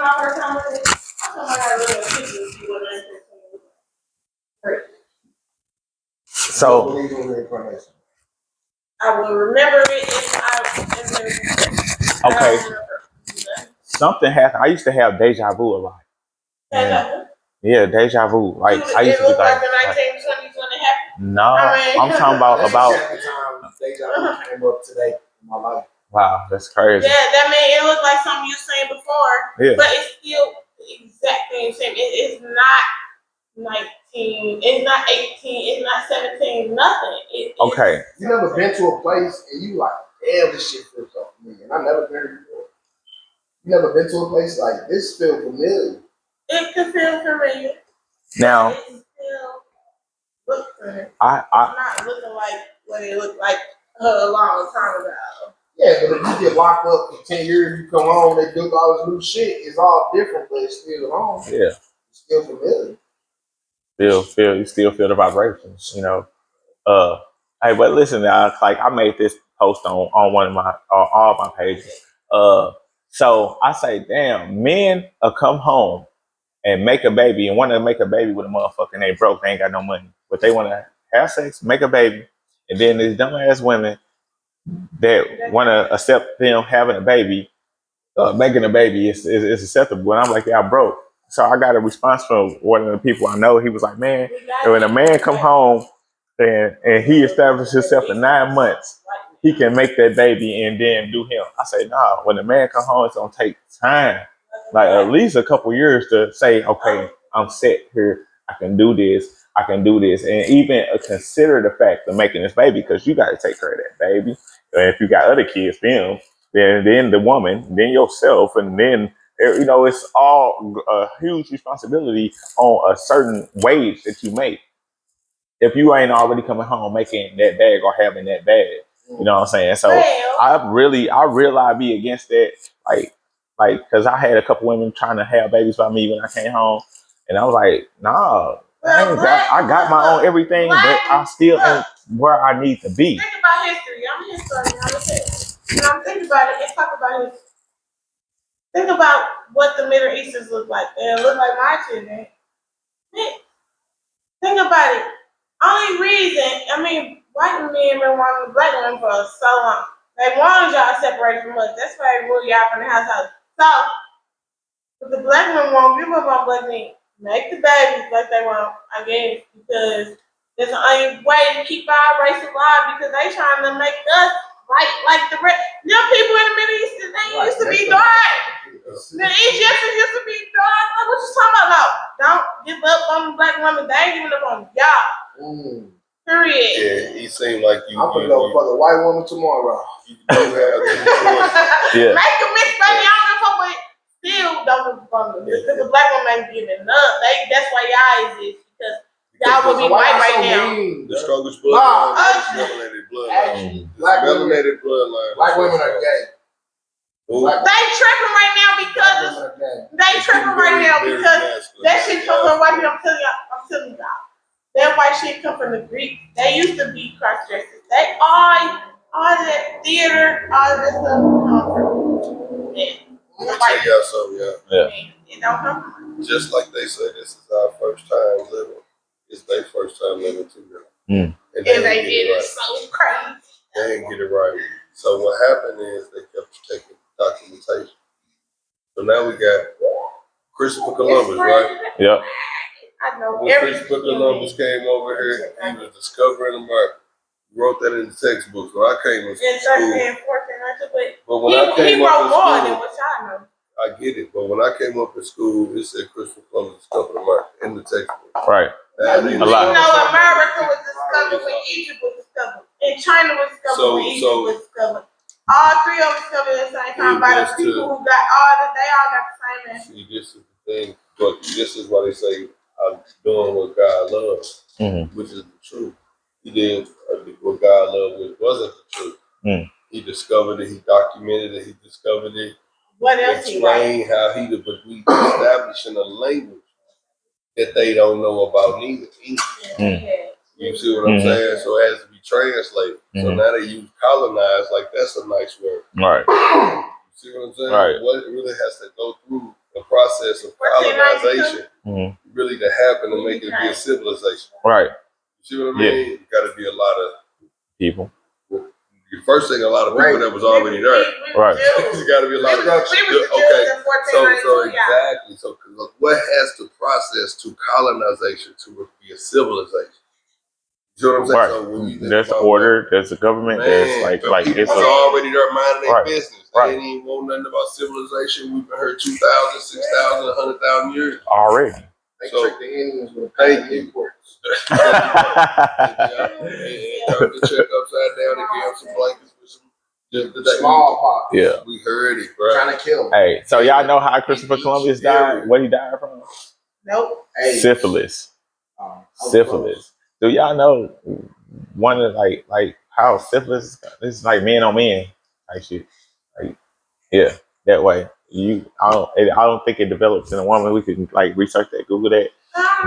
my first time with it, I told my God, look at the picture and see what it is. So I will remember it if I okay. Something happened. I used to have deja vu a lot. Yeah, deja vu. Like I used to be like, the 1920s when it happened. no, I'm talking about deja vu came up today in my life. Wow, that's crazy. Yeah, that mean it looked like something you seen before. Yeah. But it's still exactly the same. It's not 19, it's not 18, it's not 17, nothing. Okay. You never been to a place and you like, damn, this shit feels so familiar. And I never been here before. You never been to a place like this feel familiar. It can feel familiar. Now, it still looks good. It's I not looking like what it looked like a long time ago. Yeah, but if you get locked up for 10 years, you come home, they do all this new shit, it's all different, but it's still home. Yeah. It's still familiar. You still feel the vibrations, you know. Hey, but listen, like I made this post on one of my all my pages. So I say, damn, men come home and make a baby and want to make a baby with a motherfucker and they broke, they ain't got no money, but they want to have sex, make a baby, and then these dumbass women that want to accept them having a baby, making a baby is acceptable. And I'm like, yeah, I broke. So I got a response from one of the people I know. He was like, man, when a man come home and he established himself in 9 months, he can make that baby and then do him. I say, nah, when a man come home, it's gonna take time. Like at least a couple years to say, okay, I'm set here. I can do this. I can do this. And even consider the fact of making this baby because you got to take care of that baby. And if you got other kids, then the woman, then yourself, and then it's all a huge responsibility on a certain wage that you make. If you ain't already coming home making that bag or having that bag, you know what I'm saying? So I realize be against that, like, because I had a couple women trying to have babies by me when I came home, and I was like, nah, I got my own everything, but I still ain't where I need to be. Think about history. I'm a historian. When I'm thinking about it, let's talk about history. Think about what the Middle Easterns look like. They look like my children. Think about it. Only reason, white men been wanting black women for so long. They wanted y'all separated from us. That's why they rule y'all from the house. So, but the black women won't give up on black men. Make the babies like they want, I guess, because there's the only way to keep our race alive because they trying to make us like the rest. Young people in the Middle East, they used to be dark. The Egyptians used to be dark. Like, what you talking about? No, don't give up on the black women. They ain't giving up on y'all. Period. Yeah, he seemed like you. I'm gonna go for the white woman tomorrow. You do have yeah. Make a mix, baby. I don't give a fuck with. Still don't give a fuck because the black woman ain't giving up. That's why y'all exist because y'all will be white right now. The strongest bloodline is melanated bloodline. Melanated bloodline. Black women are gay. They tripping right now because that shit comes from white people. I'm telling you y'all. That white shit come from the Greek. They used to be cross dressers. They all that theater, all that stuff come from. Let me tell y'all something, yeah. It don't come from. Just like they say, this is our first time living. It's their first time living too, girl. And they did it so crazy. They didn't get it right. So what happened is they kept taking documentation. So now we got Christopher Columbus, right? Yeah. I know. When Christopher Columbus came over here, he was discovering America. He wrote that in the textbooks when I came to school. But when I came up in school, I get it. But when I came up in school, it said Christopher Columbus discovered America in the textbook. Right. A lot. America was discovered when Egypt was discovered, and China was discovered when Egypt was discovered. All three of them discovered at the same time by the people who got they all got the same answer. See, this is the thing, but this is why they say I'm doing what God loves, which is the truth. He did what God loved, which wasn't the truth. He discovered it, he documented it, he discovered it. What else explained how he did, but we establishing a language that they don't know about neither. You see what I'm saying? So it has to be translated. So now they use colonize like that's a nice word. Right. You see what I'm saying? Right. What it really has to go through the process process of colonization really to happen to make it be a civilization. Right. You see what I mean? You got to be a lot of people. First thing, a lot of people that was already there. Right. You got to be a lot of exactly. So what has to process to colonization to be a civilization? You know what I'm saying? Right. So when you there's order, there's a government, there's like it's already there minding their business. They ain't even want nothing about civilization. We've been here 2,000, 6,000, 100,000 years already. They tricked the Indians with imports. They turned the check upside down and gave them some blankets with some the smallpox. Yeah. We heard it, bro. Trying to kill him. Hey, so y'all know how Christopher Columbus died? What he died from? Nope. Hey. Syphilis. Syphilis. Do y'all know one of like how syphilis is like men on men type shit? Like, yeah, that way. I don't think it develops in a woman. We could like research that, Google that.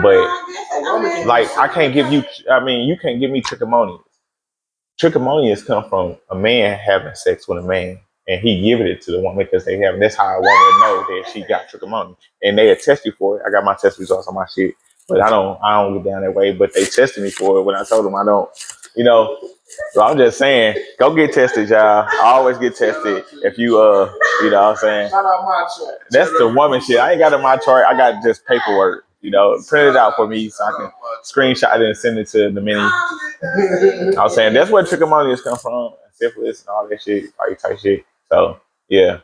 But like I can't give you. I mean, you can't give me trichomonias. Trichomonias come from a man having sex with a man, and he giving it to the woman because they have. That's how a woman know that she got trichomonia, and they attest you for it. I got my test results on my shit, but I don't get down that way. But they tested me for it when I told them I don't. You know, so I'm just saying, go get tested, y'all. I always get tested. If you you know what I'm saying? That's the woman shit. I ain't got it in my chart. I got just paperwork. You know, print it out for me so I can screenshot it and send it to the mini. I was saying that's where trichomonias come from, syphilis and all that shit, all that type shit. So yeah.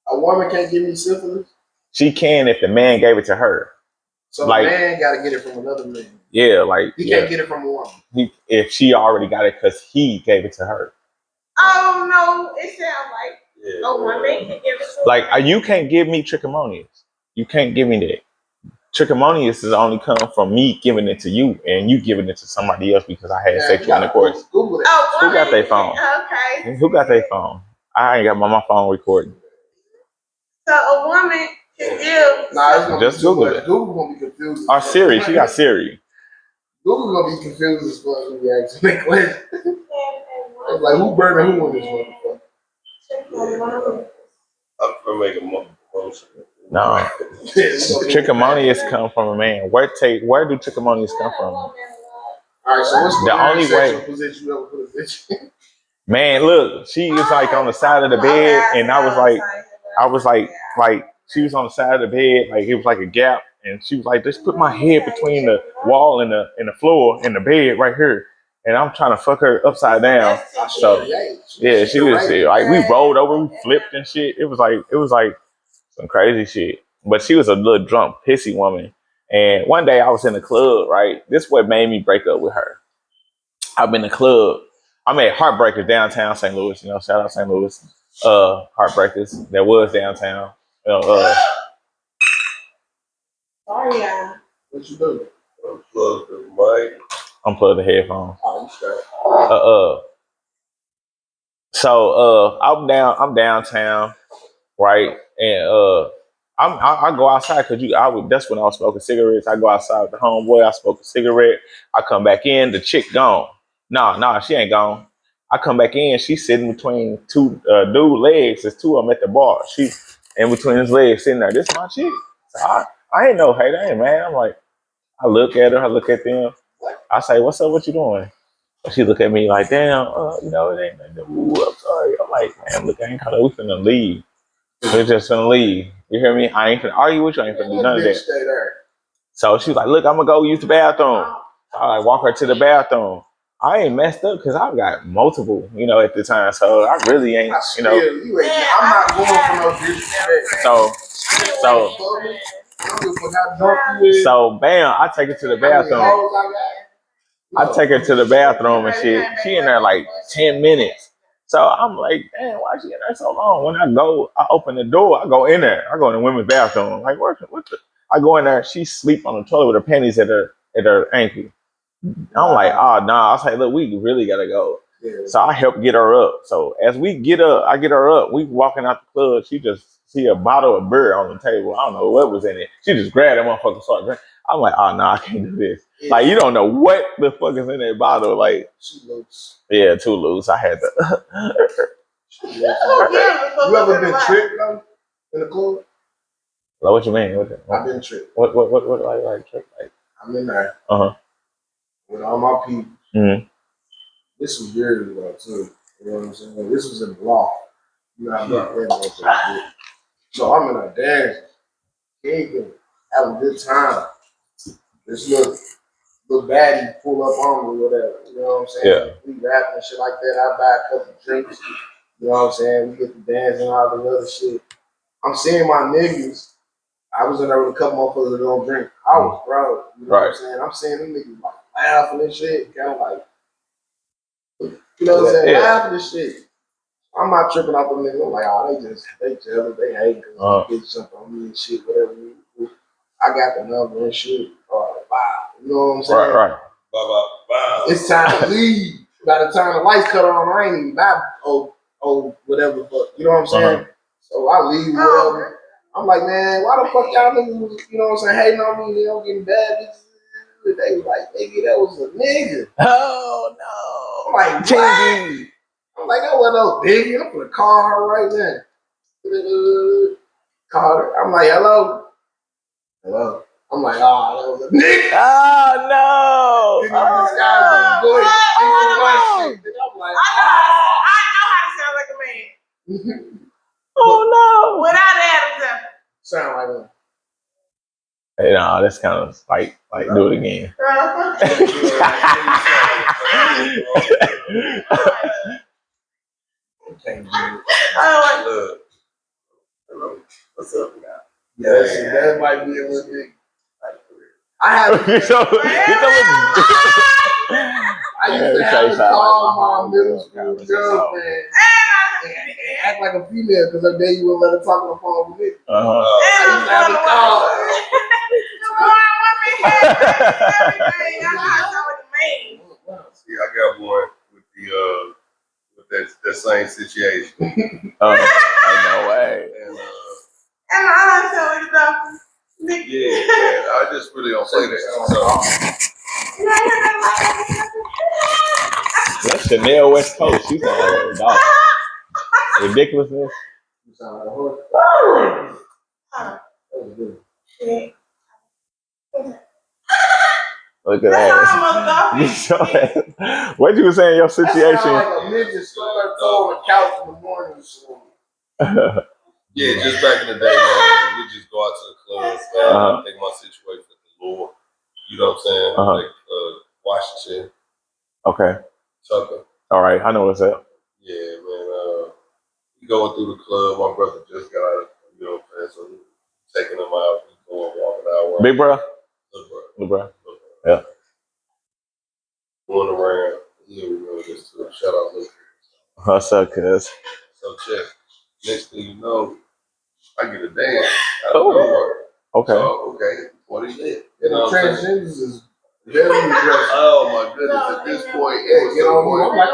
A woman can't give me syphilis? She can if the man gave it to her. So like, the man gotta get it from another man. Yeah, like he can't get it from a woman. If she already got it because he gave it to her. Oh no, it sounds like a woman can give it to like you can't give me trichomonias. You can't give me that. Trichomonias is only come from me giving it to you and you giving it to somebody else because I had sexual intercourse. Google it. Who got their phone? Okay. Who got their phone? I ain't got my phone recording. So a woman can give. Nah, it's gonna just be Google it. Google gonna be confused. Or Siri, she got Siri. Google gonna be confused as fuck when you ask that question. It's like who burning who on this motherfucker? I'm making motion. No. Trichomonias come from a man. Where do trichomonias come from? All right, so what's the only way position you ever put a bitch in? Man, look, she was like on the side of the bed, and I was like, she was on the side of the bed, like it was like a gap, and she was like, just put my head between the wall and the floor and the bed right here, and I'm trying to fuck her upside down. So yeah, she was like, we rolled over, we flipped and shit. It was like some crazy shit. But she was a little drunk, pissy woman. And one day I was in the club, right? This is what made me break up with her. I've been in the club. I'm at Heartbreakers downtown St. Louis. You know, shout out St. Louis. Heartbreakers. That was downtown. Sorry, yeah. What you do? Unplug the mic. Unplug the headphones. Oh, you straight. So I'm downtown, right? And I go outside because that's when I was smoking cigarettes. I go outside with the homeboy, I smoke a cigarette, I come back in, the chick gone. Nah, she ain't gone. I come back in, she's sitting between two dude legs. There's two of them at the bar. She in between his legs sitting there. This is my chick. So I ain't no hater, I ain't mad. I'm like, I look at her, I look at them. I say, what's up, what you doing? She look at me like, damn, you know, it ain't nothing to move. I'm sorry. I'm like, man, look, I ain't we finna leave. We're just finna leave. You hear me? I ain't finna argue with you. I ain't finna do none of that. Stay there. So she was like, look, I'm gonna go use the bathroom. I like walk her to the bathroom. I ain't messed up because I've got multiple, you know, at the time. So I really ain't, you know. I'm not going for no disrespect. So bam, I take her to the bathroom. I take her to the bathroom and shit. She in there like 10 minutes. So I'm like, damn, why she in there so long? When I open the door, I go in there. I go in the women's bathroom. Like, what the? I go in there. She sleep on the toilet with her panties at her ankle. I'm like, oh, nah. I say, look, we really gotta go. Yeah. So I help get her up. So as we get up, I get her up. We walking out the club. She just see a bottle of beer on the table. I don't know what was in it. She just grabbed that motherfucker and started drinking. I'm like, oh, no, I can't do this. Yeah. Like, you don't know what the fuck is in that bottle. Like, too loose. Yeah, too loose. I had to. You ever been tricked though in the club? What you mean? I've been tripping. What like trip? Like, I'm in there uh-huh. with all my people. Mm-hmm. This was years ago too. You know what I'm saying? This was in the law. You know, I'm not that. So I'm in a dance, gigging, having a good time. This little baddie pull up on me, whatever. You know what I'm saying? Yeah. We rapping and shit like that. I buy a couple drinks. You know what I'm saying? We get to dance and all the other shit. I'm seeing my niggas. I was in there with a couple motherfuckers that don't drink. I was broke. You know what I'm saying? I'm seeing them niggas like laughing and shit. Kind of like, you know what I'm saying? Laughing and shit. I'm not tripping off them niggas. I'm like, oh, they jealous, they hate because they get something on me and shit, whatever. I got the number and shit. Wow. You know what I'm saying? Right. Bye. It's time to leave. By the time the lights cut on, I ain't even buy whatever, but you know what I'm saying? So I leave, whatever. I'm like, man, why the fuck y'all niggas was, you know what I'm saying, hating on me, they don't getting bad bitches. They was like, nigga, that was a nigga. Oh no. I'm like, what? I'm like, that wasn't no biggie. I'm gonna call her right now. Call her. I'm like, hello. I'm like, oh, that was a nigga. Oh no. I'm like, I know how to sound like a man. Oh no. Without Adam. Sound like him. Hey, no, that's kind of like do it again. Hello. What's up, now? Yes, that might be a little bit. I used to have to call my middle school girlfriend and act like a female because her daddy wouldn't let her talk on the phone with me. I used to have to call See, I got one with that same situation. No way. And I just really don't say that. That's Chanel West Coast. She sound like a dog. Ridiculousness. You sound like a horse. That was good. Look at that. What you were saying? Your situation? That sound like a midget stuck on the couch in the morning. Yeah, just back in the day, man, we just go out to the club, man. Take my situation with the Lord. You know what I'm saying? Like Washington. Okay. Tucker. All right, I know what's up. Yeah, man. We going through the club. My brother just got out of, you know what I'm saying? So we taking him out. We going walking out. Big bro? Little bro. Yeah. Going around. Yeah, we know this too. Shout out, Luke. What's up, cuz? So check. Next thing you know, I get a dance out of nowhere. Okay. So, what is it? You know what I'm saying? Transgenders is very aggressive. Oh my goodness! At this point, get on me. I'm like,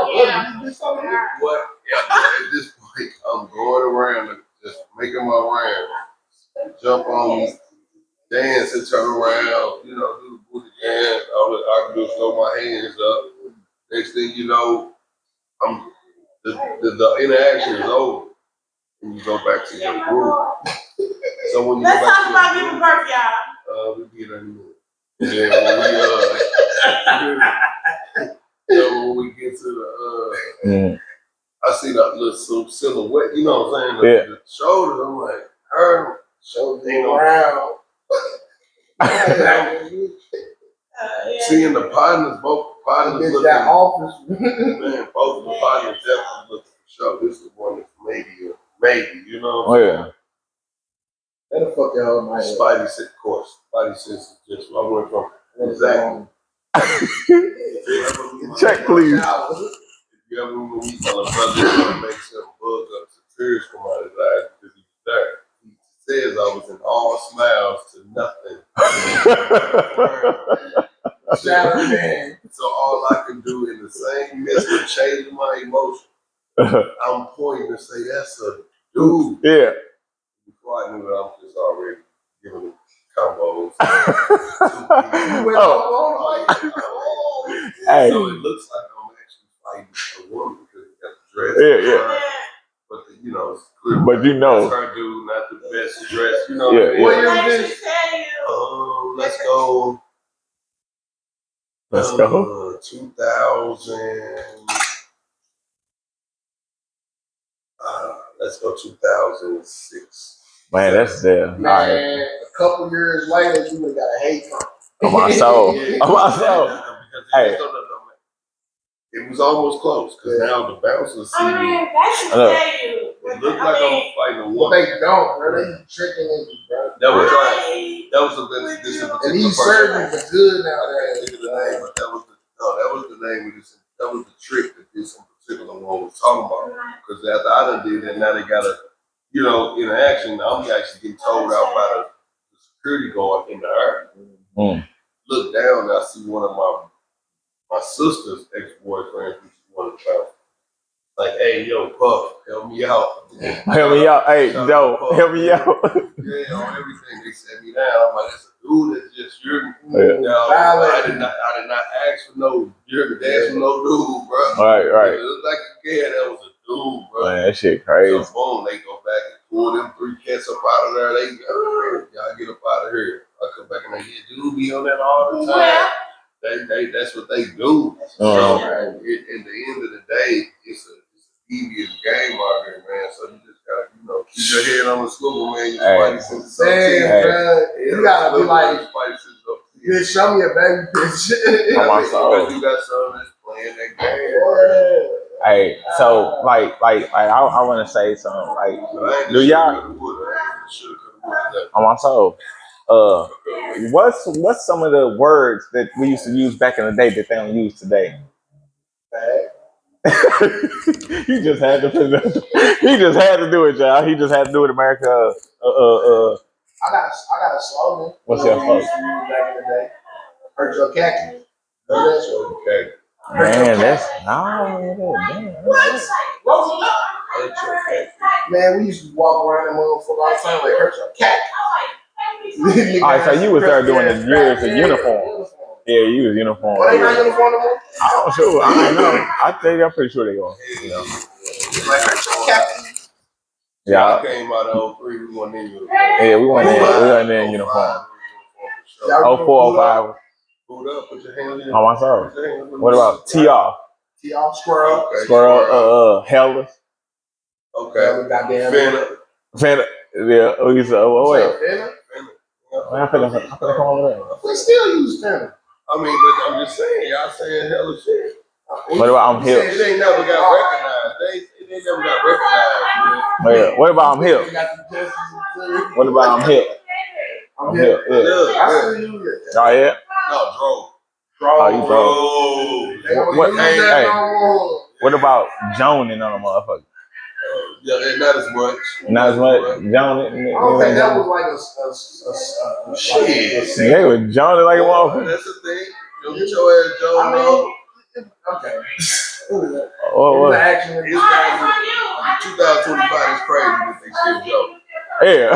what? Yeah. At this point, I'm going around, just making my round, jump on me, dance and turn around, you know, do the booty dance. All that I can do is throw my hands up. Next thing you know, the interaction is over, and you go back to your group. So when you let's go talk back about to giving birth, y'all. We get anymore. So when we get to the I see that little silhouette, you know what I'm saying? The shoulders, I'm like, her shoulders ain't around. Seeing the partners, both partners looking. That office. Man, both the partners definitely looking for sure. This is one that's maybe, you know what I'm saying? That the fuck y'all might Spidey said, of course. Spidey says just I went from exactly. Check, please. If you ever meet my brother and make some bug up, some tears come out of his eyes because he was there. He says I was in all smiles to nothing. So all I can do in the same midst of changing my emotion, I'm pointing to say that's a dude. Yeah. Before I knew it, I'm just already giving him combos. Hey. So it looks like I'm actually fighting a woman because he got the dress. Yeah. But you know, it's clear. But you know, that's her dude, not the best dress. You know. Yeah. What year They was should this? tell you. Let's go. Let's go. 2000. Let's go 2006. Man, that's there. All Man, right. a couple years later, you would have got a hate comment. On my soul. On my soul. Hey. It was almost close because now the bouncers see I mean, me. they should tell you. It looked like I'm fighting a Well, woman. they don't, bro. They be tricking niggas, bro. That was right. That was this And particular these person. surgeons are good nowadays. But that was the name of this. That was the trick that this particular one was talking about. Because after I done did that, now they got a, interaction. I'm actually getting told out by the security guard in the air. Look down, and I see one of my sister's ex-boyfriends, which is one of the fellas. Like, hey, yo, Puff, help me out. Help me out. Hey, yo, help me out. Yeah, on everything. They set me down. I'm like, that's a dude that's just you're Yeah. I did not ask for no you're dance for no dude, bro. Right. It looked like a kid that was a dude, bro. Man, that shit crazy. So boom, they go back and pull them 3 cats up out of there. They y'all get up out of here. I come back and they dude be on that all the time. That's what they do. So at the end of the day, it's a devious game out here, man. So you just gotta, keep your head on the swivel, man. You fighting since the Bro. You gotta be like, bitch, show me a baby picture. On my soul. You got someone that's playing that game. Hey, so like I want to say something. Like, do y'all? On my soul. What's some of the words that we used to use back in the day that they don't use today? He just had to put it. He just had to do it, y'all. He just had to do it, America. I got a slogan. What's your slogan? Back in the day. Hurt your khaki. Okay. Man, that's damn. Man, we used to walk around that motherfucker all the time like hurt your khaki. All right, so you was there doing the years of uniform. Yeah, you was uniform. Well, they not uniform no more? I'm sure. I don't know. I'm pretty sure they are. Like hurt your khaki. Yeah. I came out of 03, we went in uniform. Yeah, we went in uniform. 04, 05. Boot up, put your hands in. On my soul. What about TR? TR, squirrel. Squirrel, Hellas. Okay. Goddamn. Fanta. Yeah. We used to, wait. Fanta? I feel like come over there. We still use Fanta. I mean, but I'm just saying, y'all saying hella shit. What about I'm hip? It ain't never got recognized. It ain't never got recognized, man. Yeah. What about I'm hip? What about I'm hip? I'm hip. Yeah. I still use it. Oh yeah. No, Oh, you drove. What about Joan and other motherfuckers? Yeah, not as much. Not as much. Joan. I don't think that was like a shit. They were Joan like a motherfucker. That's the thing. You'll get your ass Joan. Okay. What? Action. 2025 is crazy that they still joke. Yeah.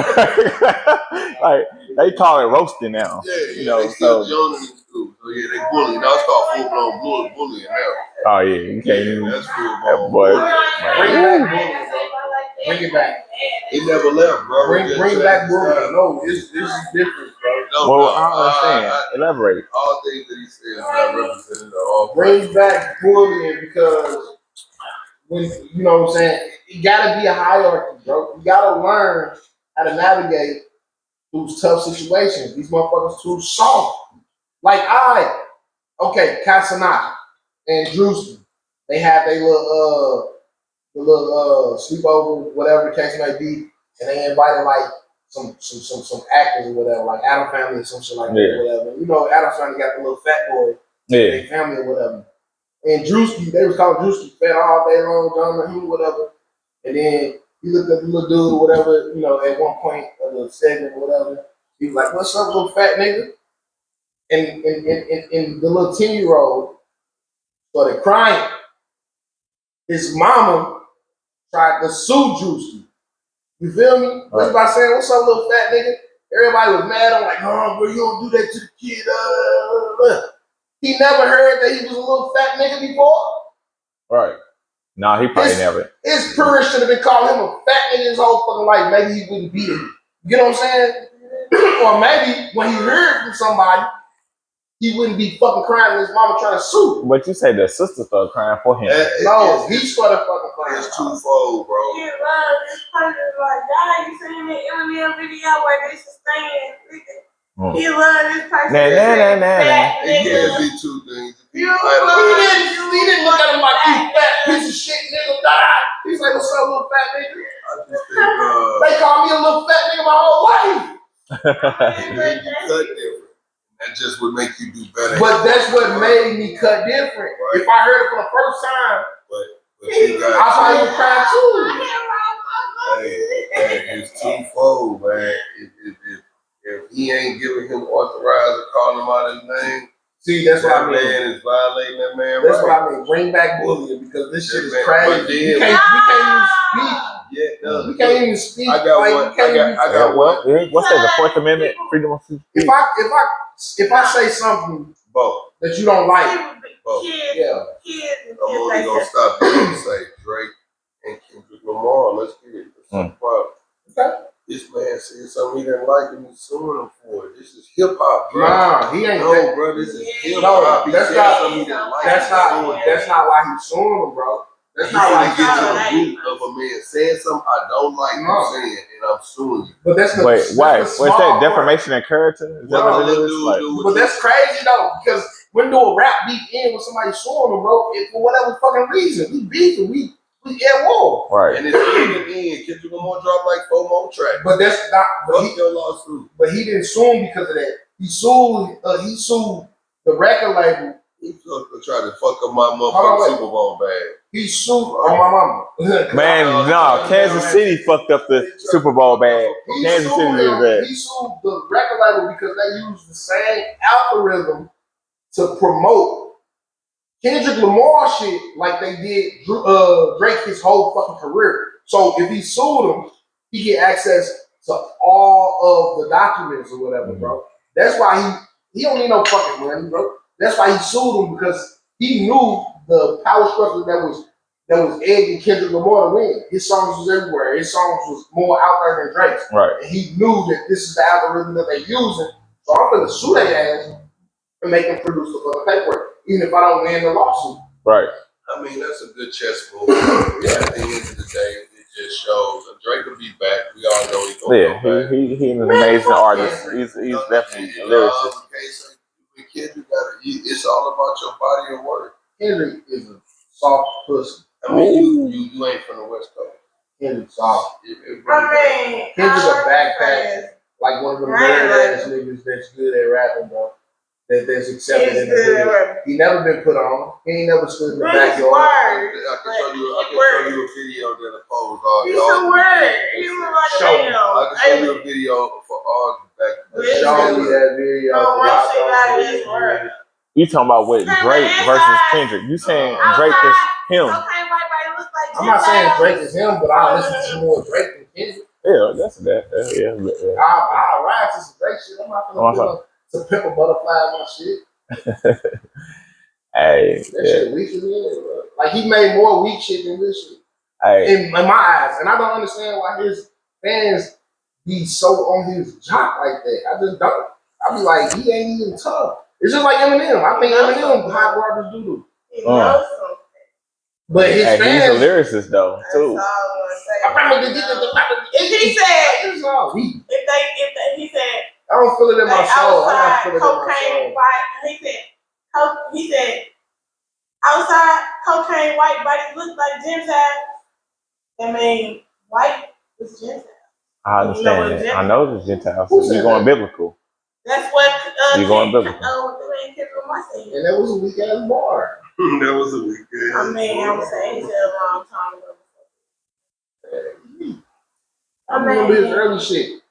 Like they call it roasting now. Yeah, they still joning in school. So yeah, they bullying. Now it's called full blown bullying now. Oh yeah, you can't even. That's full blown. Boy. Bring it back. It never left, bro. Bring back bullying. No, this is different, bro. No, I don't understand. Elaborate. All things that he said is not represented at all. Bring back bullying because when you know what I'm saying, it gotta be a hierarchy, bro. You gotta learn how to navigate through tough situations. These motherfuckers too soft. Like Casanata and Drewski, they have their little sleepover, whatever the case may be, and they invited like some actors or whatever, like Adam Family or some shit like that, or whatever. You know, Adam Family got the little fat boy, their family or whatever. And Drewski, they was calling Drewski fat all day long, John whatever. And then he looked at the little dude or whatever, at one point of the segment or whatever. He was like, "What's up, little fat nigga?" And the little 10-year-old started crying. His mama tried to sue Drewski. You feel me? That's by saying, "What's up, little fat nigga?" Everybody was mad. I'm like, "Oh, bro, you don't do that to the kid." He never heard that he was a little fat nigga before. Right. Nah, he probably never. His parents should have been calling him a fat nigga his whole fucking life. Maybe he wouldn't beat him. You know what I'm saying? Or maybe when he heard from somebody, he wouldn't be fucking crying and his mama trying to sue. But you say the sister started crying for him. No, he started fucking crying. It's twofold, bro. He loves this person like God. You seen the Eminem video where they sustain. He loves this person. Nah. It can't be two things. He didn't look at him like you fat piece of shit nigga. He's like, what's up, little fat nigga? I just think, They call me a little fat nigga my whole life. you cut different. That just would make you do better. But that's what made me cut different. Right. If I heard it for the first time, but you got I probably would cry too. Hey, it's twofold, man. If he ain't giving him authorized to call him out his name, see, that's what I mean. That man is violating that man. That's right. what I mean. Bring back bullying because this shit is man, crazy. then, we can't even speak. Yeah, we can't even speak. I got one. I got one. What's that? The Fourth Amendment, freedom of speech. If I say something that you don't like, I'm only gonna stop you and say Drake and Kendrick Lamar. Let's get it. Okay. This man said something he didn't like and he's suing him for it. This is hip hop, bro. Nah, he ain't. No, bro, this is hip hop. That's not why he's suing him, bro. That's not why he's get to the root of a man saying something I don't like him saying, and I'm suing you. But that's wait, what's that? Defamation of character? Is that what it is? But that's crazy though, because when do a rap beef end with somebody suing them, bro? For whatever fucking reason, we beefing, we at war. Right. And it's in. Kendrick Lamar dropped like 4 more tracks. But that's not. But your lawsuit. But he didn't sue him because of that. He sued the record label. He tried to fuck up my motherfucking Super Bowl bag. He sued on my mama. Man, no, Kansas City fucked up the Super Bowl bag. Kansas City did that. He sued the record label because they used the same algorithm to promote Kendrick Lamar shit like they did Drake his whole fucking career. So if he sued him, he get access to all of the documents or whatever, bro. That's why he don't need no fucking money, bro. That's why he sued him, because he knew the power structure that was egging Kendrick Lamar to win. His songs was everywhere. His songs was more out there than Drake's. Right. And he knew that this is the algorithm that they're using. So I'm gonna sue their ass and make them produce the fucking paperwork, even if I don't win the lawsuit. Right. I mean, that's a good chess move. At the end of the day, it just shows Drake will be back. We all know he's gonna come back. He's an amazing artist. He's definitely a lyricist. Kendrick, it's all about your body of work. Kendrick is a soft pussy. I mean, you ain't from the West Coast. Kendrick's soft. Kendrick's a backpack, like one of them ass niggas that's good at rapping, bro. That's accepted in the hood. He never been put on. He ain't never stood in the backyard. I can show you a video that'll pose all. He's a word. He was like a video. I can show you a video for all back. Show me that video. You talking about with Drake versus Kendrick? You saying Drake is him? I'm not saying Drake is him, but I listen to more Drake than Kendrick. Yeah, that's that. Yeah. I'll ride to some Drake shit. I'm not gonna to pimp a butterfly my shit. Hey, that shit weak as hell, bro. Like he made more weak shit than this shit. Hey. In my eyes. And I don't understand why his fans be so on his jock like that. I just don't. I be like, he ain't even tough. It's just like Eminem. I think Eminem hot garbage doodle. But his fans, he's a lyricist though too. He said, it's all weak. If he said, I don't feel it in my soul. I don't feel it in my soul. He said, outside cocaine white bodies look like Gentiles. I mean, white is Gentiles. I understand that. I know the Gentiles. You're going biblical. That's what you're going biblical. And that was a weak ass bar. That was a weak ass. I mean, I'm saying he said a long time ago. I remember his early shit.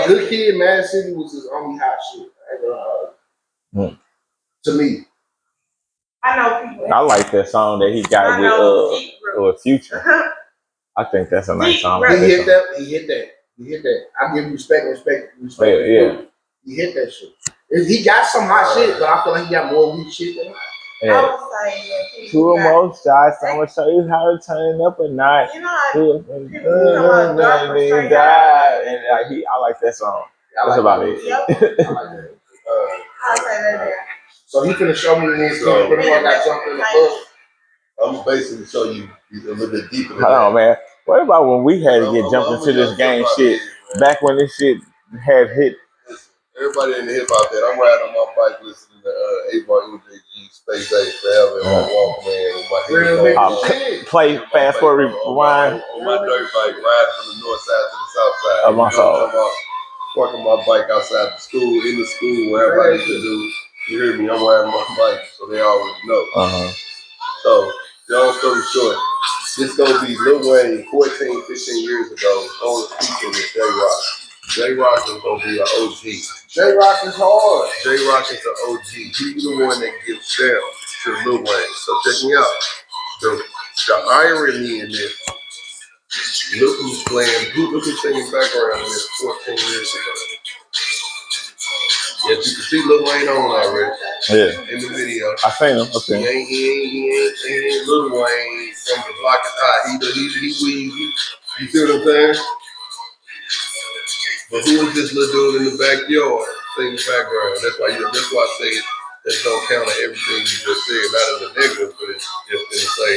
Good Kid, Mad City was his only hot shit. To me. I know people. I like that song that he got with Future. I think that's a nice song. He hit that. I give respect. Yeah. He hit that shit. He got some hot shit, but I feel like he got more weak shit than that. Yeah. I would say that Two or more shots. I'm gonna show you how to turn up a notch. You know how And like I like that song. That's about it. Yep. I like that. I'll say that there. So he finna show me his So, pretty much got jumped in the book. I'm basically show you a little bit deeper than Hold on, man. What about when we had to I'm- get I'm- jumped I'm into a this young gang hip-hop shit? head, man. Back when this shit had hit. Everybody in the hip hop that I'm riding on my bike listening to 8-Bar MJG, Space Age Forever, and my Walkman with my Real big headphones on. shit. Play On my fast bike, forward on rewind. my dirt bike, riding from the north side to the south side. Of my You know what soul. I'm talking about? Parking my bike outside the school, in the school, wherever I need to do. You hear me? I'm riding my bike, so they already know. So, long story short, this gonna be Lil Wayne 14, 15 years ago on the feature with J-Rock. J-Rock is gonna be an OG. J-Rock is hard. J-Rock is an OG. He's the one that gives sound to Lil Wayne. So check me out. The irony in this, look who's playing, look who's singing background in this 14 years ago. Yes, you can see Lil Wayne on already. Yeah. In the video. I seen him. Okay. He ain't Lil Wayne from the block is hot. He Weezy. You see what I'm saying? But who was this little dude in the backyard singing background? That's why I say it. That don't count on everything you just said, not as a negative, but it's just to say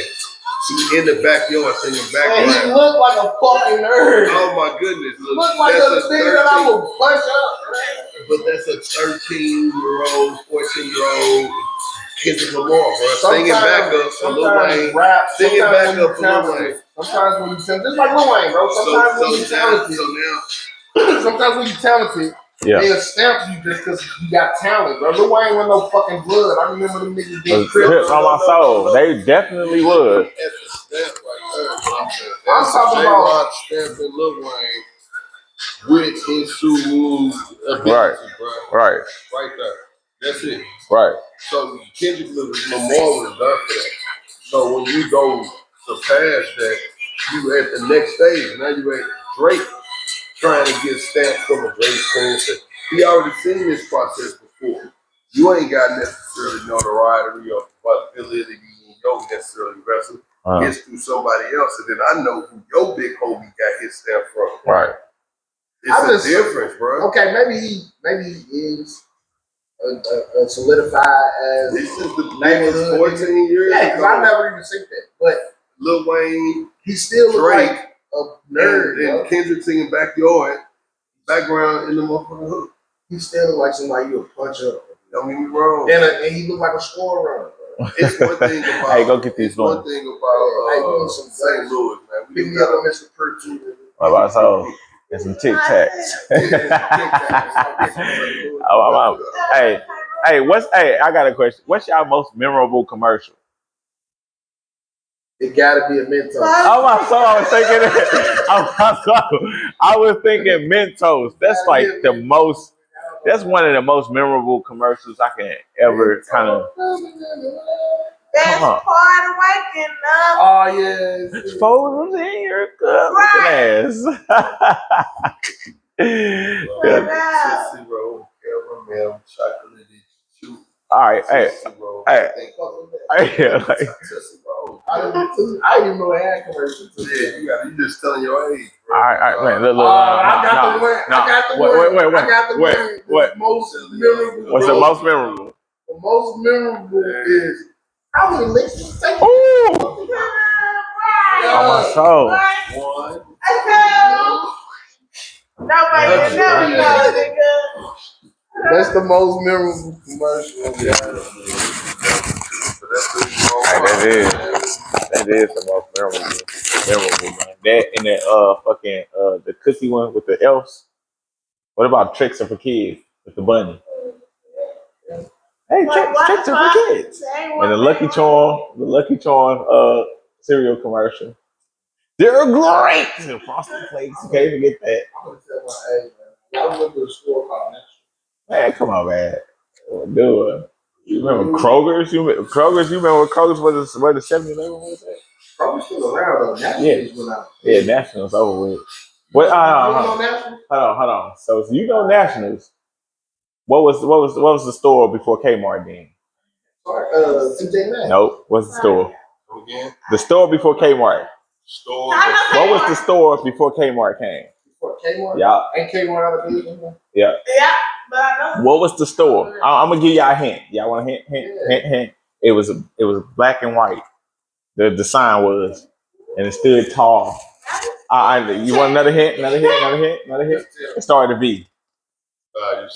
he in the backyard singing background. Man, he looked like a fucking nerd. Oh my goodness! Look like a nigga that I would punch up. But that's a 13-year-old, 14-year-old Kendrick Lamar, bro. Singing back up for Lil Wayne. Singing back up for Lil Wayne. Sometimes when you talented, just like Lil Wayne, bro. Sometimes when you talented. Sometimes when you talented, they'll stamp you just because you got talent, bro. Lil Wayne with no fucking blood. I remember them niggas getting Crips on my soul. They definitely would. That's a stamp right there. I'm talking about J-Rock stamping Lil Wayne with his Subaru ability, Right. bro. Right. Right there. That's it. Right. So Kendrick Lamar was done for that. So when you go surpass that, you at the next stage. Now you at Drake trying to get stamped from a Drake Prince. He already seen this process before. You ain't got necessarily notoriety or validity in your necessarily wrestle. It's through somebody else, and then I know who your big homie got his stamp from. Right. It's a difference, bro. Okay, maybe he is solidified as This is the neighborhood 14 years yeah, because ago. I never even seen that. But Lil Wayne, he still look Drake, like a nerd. and Kendrick singing backyard, background in the motherfucking hood. He still look like somebody you would punch up. Don't get me wrong. And he look like a score runner. It's one thing about. Hey, go get these it's one ones. thing about Hey, we need some St. Louis, man. Pick me up on Mr. Purdy. What about soul? And some Tic Tacs. Hey, I got a question. What's y'all most memorable commercial? It gotta be a Mentos. Oh my soul, I was thinking that. Oh my soul. I was thinking Mentos. That's like the most. That's one of the most memorable commercials I can ever kind of. That's part of waking up. Oh yes. Photos in your cup. Ass. Tootsie Roll, caramel, chocolate, chew. All right, hey, like, Tootsie Roll. I didn't even know they had commercials. Yeah, you just telling your age, bro. all right, man, look, I got the one. I got the one. I got the one. What? Most memorable. What's the most memorable? The most memorable is I was listening. Ooh, on my soul. One. Nobody never knows, nigga. That's the most memorable commercial. That is the most memorable, man. That and that fucking the cookie one with the elves. What about Tricks Are for Kids with the bunny? Hey, tricks are for kids. And the Lucky Charm cereal commercial. They're great. And Frosted Flakes, you can't forget that. I'm gonna tell my age, man. I went to a store called National. Man, come on, man. Do it. You remember Kroger's? You remember Kroger's where the 7-Eleven was at? Probably still around though. Nationals went out. Yeah, Nationals over with. What? You know Nationals? Hold on. So you know Nationals. What was the store before Kmart then? TJ Maxx. Nope. What's the store? Come again? The store before Kmart. Store. What was the store before Kmart came? Before Kmart? Yeah. Ain't Kmart out of business? Yeah. Yeah, but I know. What was the store? I'm gonna give y'all a hint. Y'all want a hint? Hint. It was black and white. The sign was, and it stood tall. You want another hint? Another hint? It started with V.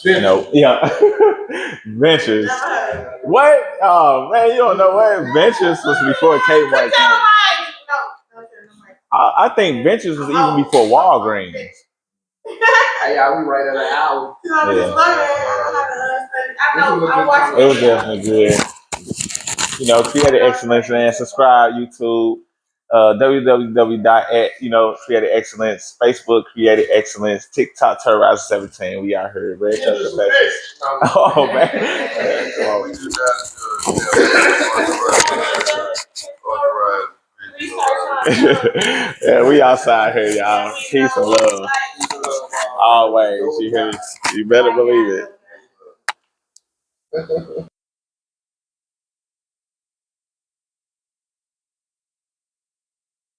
You No. Yeah. Ventures. What? Oh man, you don't know what Ventures was before Kmart came. I think Ventures was even before Walgreens. Hey, we right at an hour. It was definitely good. You know, Creative Excellence, man. Subscribe, YouTube, Creative Excellence, Facebook, Creative Excellence, TikTok, Terrorizer17. We out here, man. Oh, man. Yeah, we outside here, y'all. Peace and love. Always. You better believe it.